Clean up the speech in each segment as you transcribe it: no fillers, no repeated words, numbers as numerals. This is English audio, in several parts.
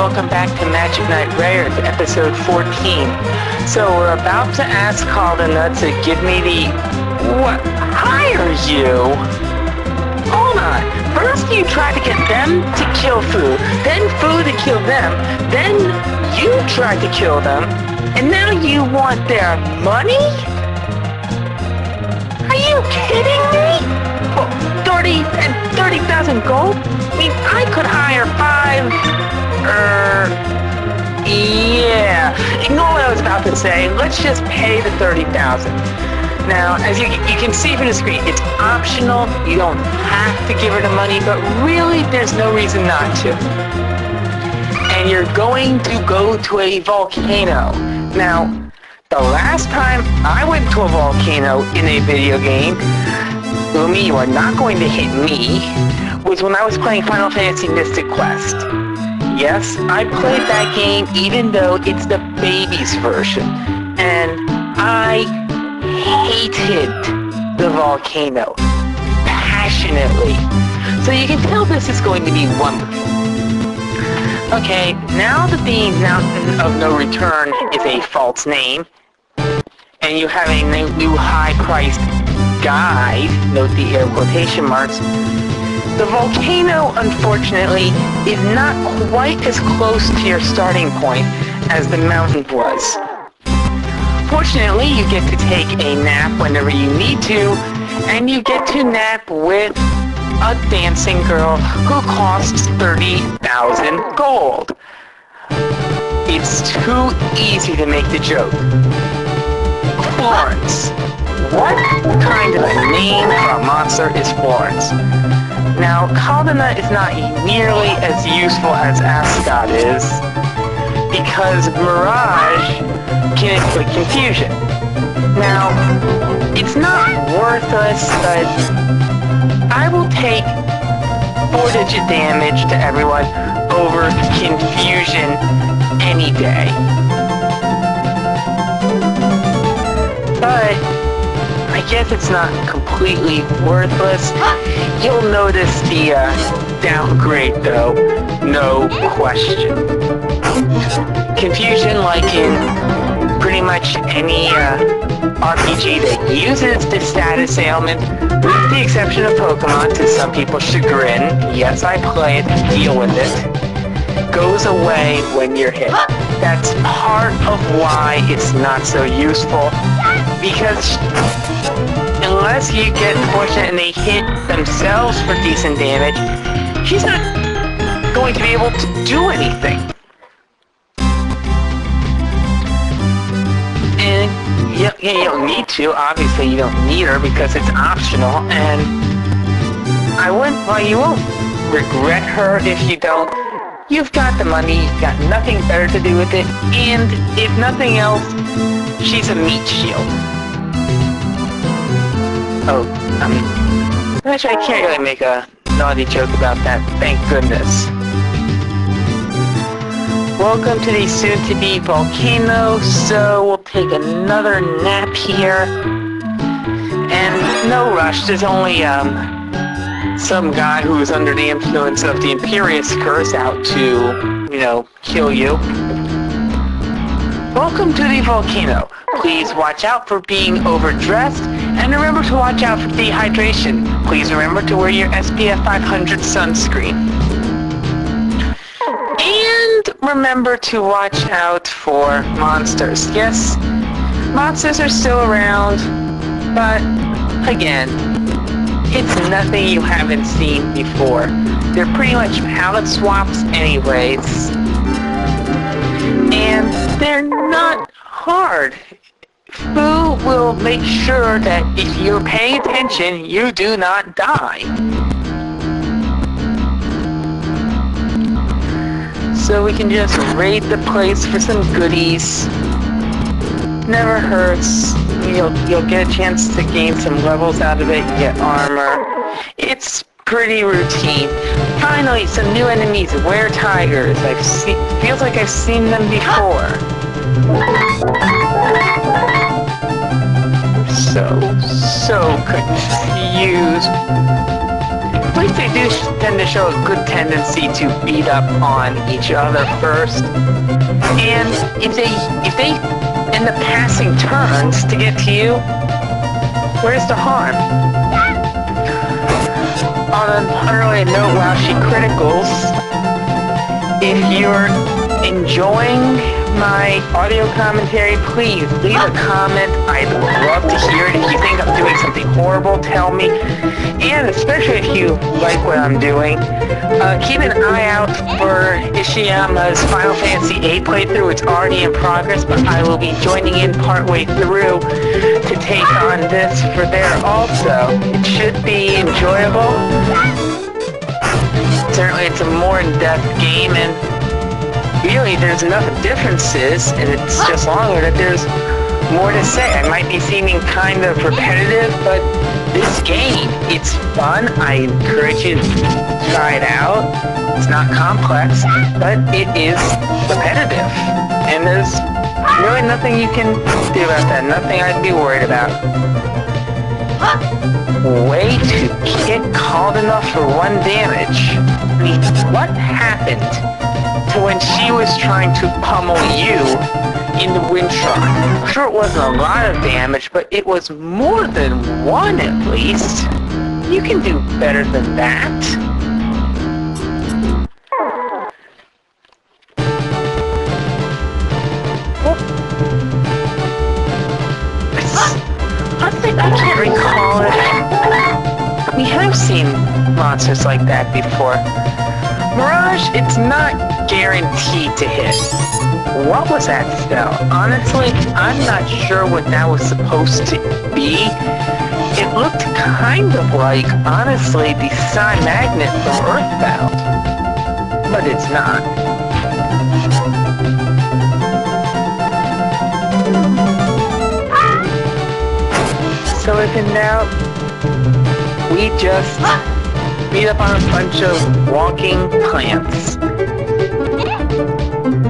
welcome back to Magic Knight Rayearth, episode 14. So we're about to ask Caldena to give me the... What hires you? Hold on. First you try to get them to kill Fu, then Fu to kill them, then you tried to kill them, and now you want their money? Are you kidding me? Well, 30,000 gold? I mean, I could hire 5, yeah. Ignore what I was about to say. Let's just pay the 30,000. Now, as you can see from the screen, it's optional. You don't have to give her the money, but really, there's no reason not to. And you're going to go to a volcano. Now, the last time I went to a volcano in a video game, Umi, you are not going to hit me, was when I was playing Final Fantasy Mystic Quest. Yes, I played that game even though it's the baby's version, and I hated the volcano passionately. So you can tell this is going to be wonderful. Okay, now that the Mountain of No Return is a false name, and you have a new high-priced guide, note the air quotation marks, the volcano, unfortunately, is not quite as close to your starting point as the mountain was. Fortunately, you get to take a nap whenever you need to, and you get to nap with a dancing girl who costs 30,000 gold. It's too easy to make the joke. Florence. What kind of a name for a monster is Florence? Now, Caldena is not nearly as useful as Ascot is, because Mirage can inflict confusion. Now, it's not worthless, but I will take 4-digit damage to everyone over confusion any day. But I guess it's not completely worthless. You'll notice the downgrade though, no question. Confusion, like in pretty much any RPG that uses the status ailment, with the exception of Pokemon, to some people's chagrin, yes, I play it, deal with it, goes away when you're hit. That's part of why it's not so useful, because unless you get fortunate and they hit themselves for decent damage, she's not going to be able to do anything. And you don't need to, obviously you don't need her because it's optional, and you won't regret her if you don't. You've got the money, you've got nothing better to do with it, and if nothing else, she's a meat shield. Oh, actually I can't really make a naughty joke about that, thank goodness. Welcome to the soon-to-be volcano, so we'll take another nap here. And no rush, there's only, some guy who's under the influence of the Imperious Curse out to, kill you. Welcome to the volcano. Please watch out for being overdressed, and remember to watch out for dehydration. Please remember to wear your SPF 500 sunscreen. And remember to watch out for monsters. Yes, monsters are still around, but again, it's nothing you haven't seen before. They're pretty much palette swaps anyways. And they're not hard. Fu will make sure that if you're paying attention, you do not die. So we can just raid the place for some goodies. Never hurts. You'll get a chance to gain some levels out of it, get armor. It's pretty routine. Finally, some new enemies, were-tigers. Feels like I've seen them before. So confused. least they do tend to show a good tendency to beat up on each other first. And if they end up passing turns to get to you, where's the harm? On an unrelated note, WavemasterAshi Criticals, if you're enjoying my audio commentary, please leave a comment. I'd love to hear it. If you think I'm doing something horrible, tell me. And especially if you like what I'm doing, keep an eye out for Ishiyama's Final Fantasy VIII playthrough. It's already in progress, but I will be joining in partway through to take on this for there also. It should be enjoyable. Certainly it's a more in-depth game, and really there's enough differences, and it's just longer, that there's more to say. I might be seeming kind of repetitive, but this game, it's fun. I encourage you to try it out. It's not complex, but it is repetitive. And there's really nothing you can do about that. Nothing I'd be worried about. Way to get called enough for 1 damage. I mean, what happened to when she was trying to pummel you in the wind shrine? I'm sure it wasn't a lot of damage, but it was more than 1 at least. You can do better than that. I can't recall it. We have seen monsters like that before. Mirage, it's not guaranteed to hit. What was that spell? Honestly, I'm not sure what that was supposed to be. It looked kind of like, honestly, the Sun Magnet from Earthbound. But it's not. So if in doubt, we just beat up on a bunch of walking plants.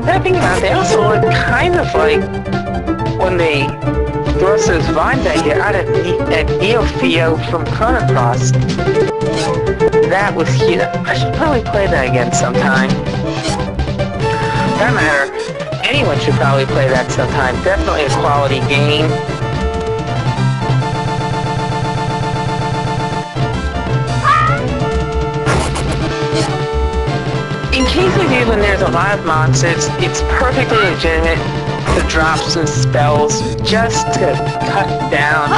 I think about it, they also look kind of like when they thrust those vines at you out of Neopheo from Chrono Cross. That was cute. I should probably play that again sometime. For that matter, anyone should probably play that sometime. Definitely a quality game. In case of you, when there's a lot of monsters, it's perfectly legitimate to drop some spells just to cut down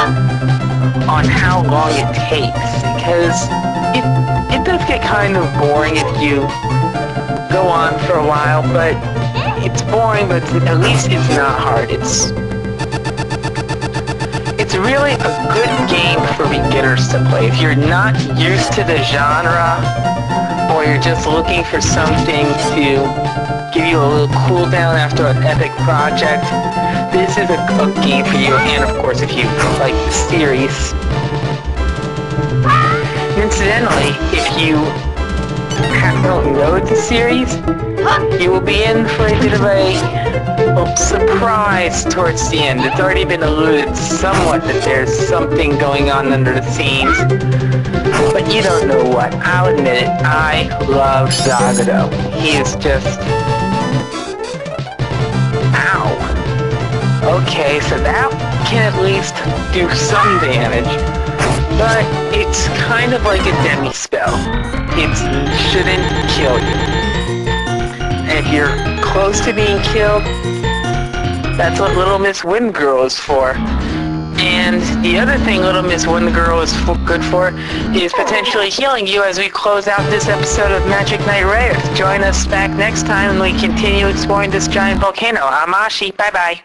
on how long it takes, because it does get kind of boring if you go on for a while, but it's boring, but at least it's not hard. It's really a good game for beginners to play. If you're not used to the genre, or you're just looking for something to give you a little cooldown after an epic project, this is a game for you. And of course, if you like the series. Incidentally, if you don't know the series, you will be in for a bit of a surprise towards the end. It's already been alluded somewhat that there's something going on under the scenes, but you don't know what. I'll admit it, I love Zagato. He is just... Ow. Okay, so that can at least do some damage, but it's kind of like a demi-spell. It shouldn't kill you. And if you're close to being killed, that's what Little Miss Wind Girl is for. And the other thing Little Miss Wind Girl is good for is potentially healing you as we close out this episode of Magic Knight Rayearth. Join us back next time when we continue exploring this giant volcano. I'm Ashi. Bye-bye.